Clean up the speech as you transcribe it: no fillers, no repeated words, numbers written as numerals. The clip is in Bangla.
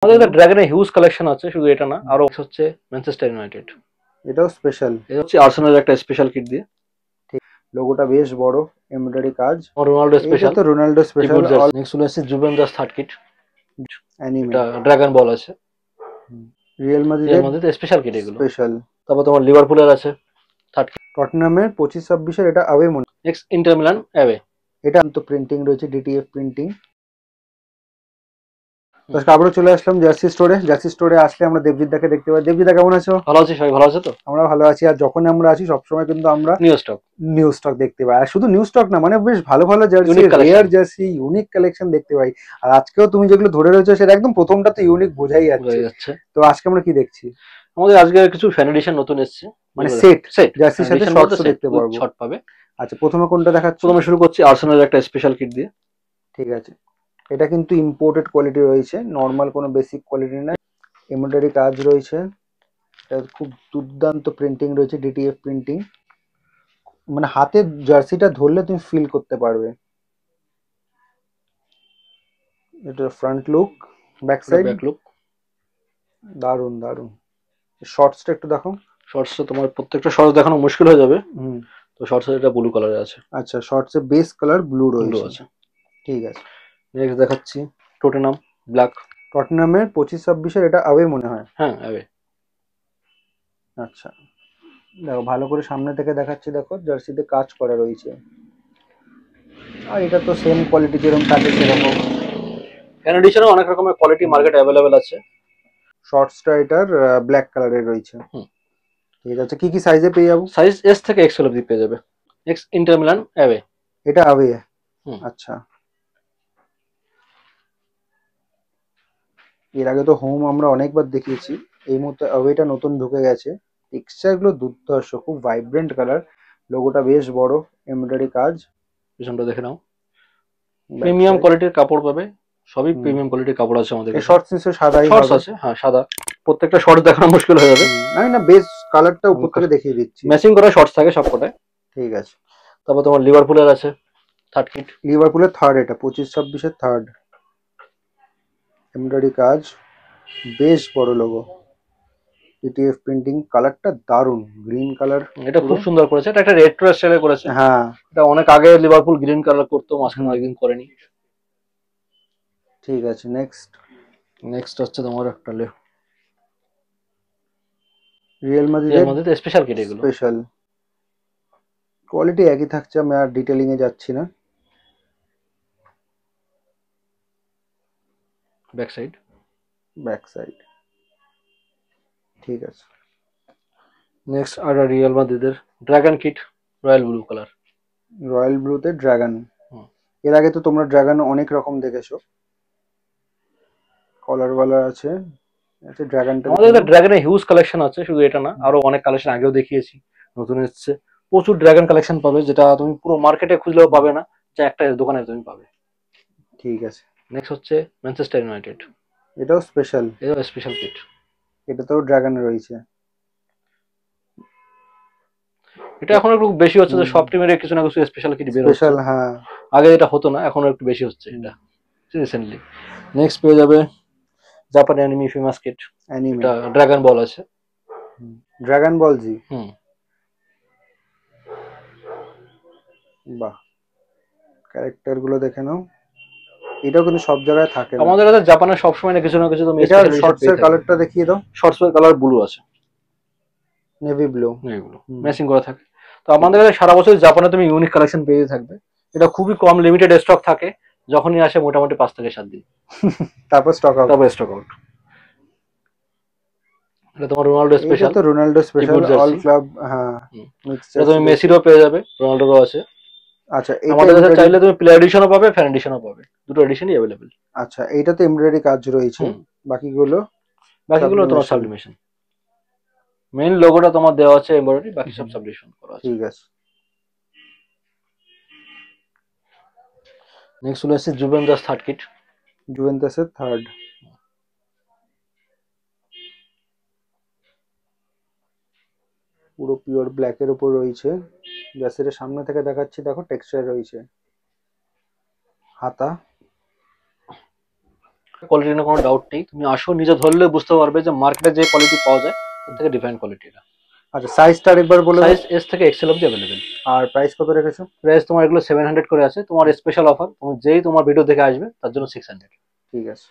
আমাদের কাছে ড্রাগনের হিউজ কালেকশন আছে, শুধু এটা না, আরো হচ্ছে ম্যানচেস্টার ইউনাইটেড। এটাও স্পেশাল। এটা হচ্ছে আর্সেনালের একটা স্পেশাল কিট দিয়ে। ঠিক, লোগোটা বেশ বড়, এমব্রয়ডারি কাজ। রোনাল্ডো এইটা স্পেশাল তো Ronaldo special keyboard all jersey. Next চলে আসছে জুভেন্টাস থার্ড কিট। অ্যানিমে। এটা ড্রাগন বল আছে। রিয়াল রিয়াল মাদ্রিদের মাদ্রিদের স্পেশাল কিট এগুলো। স্পেশাল। তারপর তোমার লিভারপুলের আছে থার্ড কিট। টটনামের 25-26 এটা আওয়ে মনে। Next inter Milan away. এটা তো প্রিন্টিং রয়েছে, ডিটিএফ প্রিন্টিং। তো আবারও চলে আসলাম জার্সি স্টোরে। জার্সি স্টোরে আসলে আমরা দেবজিৎদাকে দেখতে পাই। দেবজিৎদা কেমন আছো? ভালো আছি, সবাই ভালো আছে তো? আমরা ভালো আছি। আর যখন আমরা আছি সবসময় কিন্তু আমরা নিউ স্টক, নিউ স্টক দেখতে পাই। আর শুধু নিউ স্টক না, মানে বেশ ভালো ভালো jersey, unique rare collection jersey, unique collection দেখতে পাই। আর আজকেও তুমি যেগুলো ধরে রয়েছো সেটা একদম প্রথমটা তো ইউনিক বোঝাই বোঝা যাচ্ছে। যাচ্ছে। তো আজকে আমরা কি দেখছি? আমাদের আজকে কিছু ফ্যান এডিশন নতুন এসেছে, মানে যেগুলো সেট, সেট জার্সির সাথে এডিশন বলতে শর্টসও সেট দেখতে উইথ পারবো। শর্ট পাবে। আচ্ছা, প্রথমে কোনটা দেখাচ্ছ? প্রথমে শুরু করছি আর্সেনালের একটা স্পেশাল কিট দিয়ে। ঠিক আছে, এটা কিন্তু ইম্পোর্টেড কোয়ালিটি রয়েছে, নর্মাল কোনো বেসিক কোয়ালিটি না। এমব্রয়ডারি কাজ রয়েছে, এর খুব দুর্দান্ত প্রিন্টিং রয়েছে, ডিটিএফ প্রিন্টিং। মানে হাতে জার্সিটা ধরলে তুমি ফিল করতে পারবে। এটা front look, back side. Back look. দারুন দারুন। শর্টসটা একটু দেখো। শর্টসে তোমার প্রত্যেকটা শর্টস দেখানো মুশকিল হয়ে যাবে, হুম। তো শর্টসে এটা ব্লু কালারে আছে। আচ্ছা, শর্টসের বেস কালার ব্লু ব্লু রয়েছে। আছে। ঠিক আছে। নেক্সট দেখাচ্ছি টোটেনাম ব্ল্যাক। টটনামের 25-26 এটা আওয়ে মনে হয়। হ্যাঁ অ্যাওয়ে। আচ্ছা, দেখো ভালো করে সামনে থেকে দেখাচ্ছি, দেখো জার্সিতে কাজ করা রয়েছে। আর এটা তো সেম কোয়ালিটি যেরকম থাকে সেরকম। ফ্যান এডিশনে অনেক রকমের কোয়ালিটি মার্কেট অ্যাভেলেবেল আছে। শর্টসটা এটার ব্ল্যাক কালারের রয়েছে। হুম। ঠিক আছে, কি কি সাইজে পেয়ে যাবো? সাইজ এস থেকে এক্সেল অবধি পেয়ে যাবে। Next inter Milan away. এটা আওয়ে। হুম। আচ্ছা, এর আগে তো হোম আমরা অনেকবার দেখিয়েছি, এই মুহূর্তে আওয়েটা নতুন ঢুকে গেছে। টেক্সচার গুলো দুর্ধর্ষ, খুব ভাইব্রেন্ট কালার। লোগোটা বেশ বড়, এমব্রয়ডারি কাজ। পিছনটা দেখে নাও, ব্যাক প্রিমিয়াম সাইড। কোয়ালিটির কাপড় পাবে। সবই হুম, প্রিমিয়াম কোয়ালিটির কাপড় আছে আমাদের এই কাছে। শর্টস নিশ্চয় সাদাই শর্টস হবে। আছে, হ্যাঁ সাদা। প্রত্যেকটা শর্টস দেখানো মুশকিল হয়ে যাবে। আমি না বেস কালারটা উপর থেকে দেখিয়ে দিচ্ছি। ম্যাচিং করা শর্টস থাকে সবকটায়। ঠিক আছে। তারপর তোমার লিভারপুলের আছে থার্ড কিট। লিভারপুলের থার্ড, এটা 25-26-এর থার্ড। এমব্রয়ডারি কাজ, বেশ বড় লোগো, ডিটিএফ প্রিন্টিং। কালারটা দারুন, গ্রিন কালার। এটা পুরো খুব সুন্দর করেছে, এটা একটা রেট্রো স্টাইলে করেছে। হ্যাঁ। এটা অনেক আগে লিভারপুল গ্রিন কালার করতো, মাঝখানে হুম, অনেকদিন করেনি। ঠিক আছে। নেক্সট নেক্সট হচ্ছে তোমার একটা রিয়াল রিয়াল মাদ্রিদের মাদ্রিদের স্পেশাল কিট এগুলো। স্পেশাল। কোয়ালিটি একই থাকছে, আমি আর ডিটেলিং এ যাচ্ছি না। Back side. Back side. ঠিক আছে। নেক্সট আর রিয়াল মাদ্রিদের dragon kit, royal blue colour. Royal ব্লুতে ড্রাগন। এর আগে তো তোমরা ড্রাগন অনেক রকম দেখেছো, কলার ওয়ালা আছে। আচ্ছা, ড্রাগনটা দেখে আমাদের নাও। কাছে ড্রাগনের হিউজ কালেকশন আছে, শুধু এটা না, আরো অনেক কালেকশন আগেও দেখিয়েছি, নতুন এসেছে। প্রচুর ড্রাগন কালেকশন পাবে, যেটা তুমি পুরো মার্কেটে খুঁজলেও পাবে না, যা একটা দোকানে তুমি পাবে। ঠিক আছে। নেক্সট হচ্ছে ম্যানচেস্টার ইউনাইটেড। এটাও স্পেশাল। এটা স্পেশাল কিট। এটাতেও ড্রাগন রয়েছে। এটা এখন একটু বেশি হচ্ছে, যে হুম, সব টিমের কিছু না কিছু স্পেশাল কিট বের হচ্ছে। স্পেশাল হ্যাঁ। আগে এটা হতো না, এখন একটু বেশি হচ্ছে এটা রিসেন্টলি। নেক্সট পেয়ে যাবে জাপানি অ্যানিমি ফেমাস কিট। অ্যানিমে। এটা ড্রাগন বল আছে। ড্রাগন বল জি। হুম। বাহ, ক্যারেক্টার গুলো দেখে নাও। এটাও কিন্তু সব জায়গায় থাকে না। আমাদের কাছে জাপানের সবসময় না কিছু না কিছু তুমি এটার স্পেশাল এডিশন শর্টস এর পেয়ে থাকবে। কালারটা দেখিয়ে দাও। শর্টস এর কালার ব্লু আছে, নেভি ব্লু। এগুলো ম্যাচিং করা থাকে। তো আমাদের কাছে সারা বছর জাপানে তুমি ইউনিক কালেকশন পেয়ে থাকবে। এটা খুবই কম লিমিটেড স্টক থাকে, যখনই আসে মোটামুটি 5 থেকে 7 দিন, তারপর স্টক আউট। তারপর স্টক আউট। এটা তোমার রোনাল্ডো এইটা স্পেশাল তো Ronaldo special keyboard all jersey. Club. হ্যাঁ, মিক্স এটা জার্সি তুমি রয়েছে। মেসিরও পেয়ে যাবে, রোনাল্ডোরও আছে। আচ্ছা, এটা আমাদের কাছে এমব্রয়ডারি। চাইলে তুমি প্লেয়ার এডিশনও পাবে, ফ্যান এডিশনও পাবে, দুটো এডিশনই অ্যাভেলেবেল। আচ্ছা, এইটাতে এমব্রয়ডারি কাজ রয়েছে, হুম। বাকিগুলো বাকিগুলো তোমার সাবলিমেশন। সাবলিমেশন। মেইন লোগোটা তোমার দেওয়া আছে এমব্রয়ডারি, বাকি সব সাবলিমেশন করা আছে। ঠিক আছে। নেক্সট চলে আসছে জুভেন্টাস থার্ড কিট। জুভেন্টাসের থার্ড, পুরো পিওর ব্ল্যাক এর উপর রয়েছে। জার্সিটা সামনে থেকে দেখাচ্ছি, দেখো টেক্সচার রয়েছে। হাতা, কোয়ালিটি নিয়ে কোনো ডাউট নেই, তুমি আসো নিজে ধরলে বুঝতে পারবে যে মার্কেটে যে কোয়ালিটি পাওয়া যায় তার থেকে ডিফারেন্ট কোয়ালিটি এটা। আচ্ছা, সাইজটা আরেকবার বলে দাও। সাইজ এস থেকে এক্সেল অব্দি অ্যাভেলেবেল। আর প্রাইস কত রেখেছো? প্রাইস তোমার এগুলো 700 করে আছে, তোমার স্পেশাল অফার, তুমি যেই তোমার ভিডিও দেখে আসবে তার জন্য 600। ঠিক আছে।